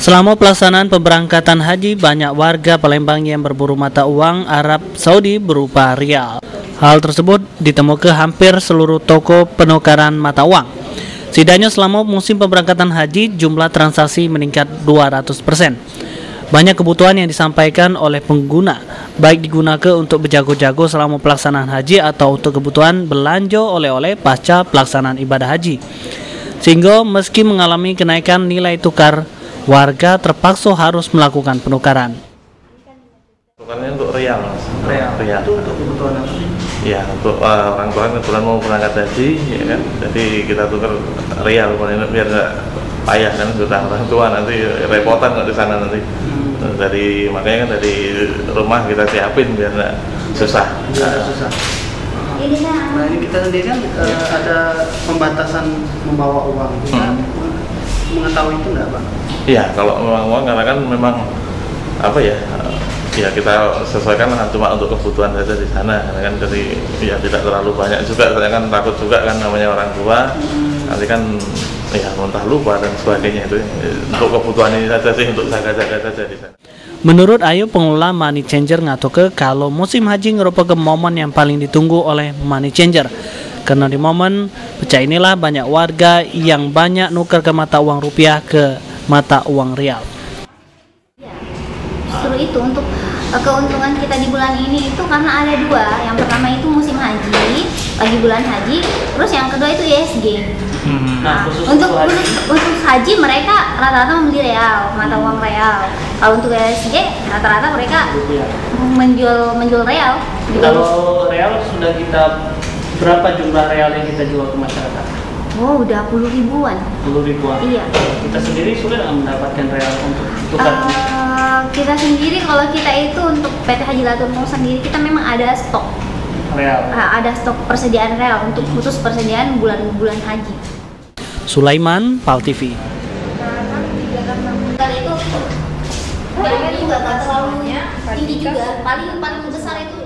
Selama pelaksanaan pemberangkatan haji, banyak warga Palembang yang berburu mata uang Arab Saudi berupa rial. Hal tersebut ditemukan hampir seluruh toko penukaran mata uang. Setidaknya selama musim pemberangkatan haji, jumlah transaksi meningkat 200%. Banyak kebutuhan yang disampaikan oleh pengguna, baik digunakan untuk berjago-jago selama pelaksanaan haji atau untuk kebutuhan belanja oleh-oleh pasca pelaksanaan ibadah haji. Sehingga meski mengalami kenaikan nilai tukar, warga terpaksa harus melakukan penukaran. Tukarnya untuk rial. Rial. Itu untuk kebutuhan apa? Ya, untuk orang tua kebetulan mau berangkat haji, ya kan. Jadi kita tukar rial biar nggak payah kan, sudah orang tua nanti repotan nggak di sana nanti. Makanya kan dari rumah kita siapin biar nggak susah. Susah. Nah, ini kita sendiri kan ada pembatasan membawa uang. Kita mengetahui itu nggak, Pak? Iya, kalau memang uang karena kan memang apa ya? Ya kita sesuaikan cuma untuk kebutuhan saja di sana, karena kan jadi ya tidak terlalu banyak juga. Saya kan takut juga kan namanya orang tua, nanti kan ya entah lupa dan sebagainya itu. Untuk kebutuhan ini saja sih, untuk jaga-jaga saja di sana. Menurut Ayu, pengelola Money Changer ngatoke kalau musim haji merupakan momen yang paling ditunggu oleh Money Changer. Karena di momen pecah inilah banyak warga yang banyak nuker ke mata uang rupiah ke mata uang rial. Justru itu untuk keuntungan kita di bulan ini itu karena ada dua. Yang pertama itu musim haji, lagi bulan haji, terus yang kedua itu ISG. Nah, untuk haji mereka rata-rata membeli real, mata uang real. Kalau untuk ISG rata-rata mereka menjual real. Kalau real sudah kita berapa jumlah real yang kita jual ke masyarakat? Oh, udah 10 ribuan. 10 ribuan. Iya. Kita sendiri sudah mendapatkan real untuk tukar. Kita sendiri kalau kita itu untuk PT Haji Latur Mau sendiri kita memang ada stok real. Ada stok persediaan real untuk khusus persediaan bulan-bulan haji. Sulaiman, PAL TV. Itu juga nggak terlalu tinggi juga, paling besar itu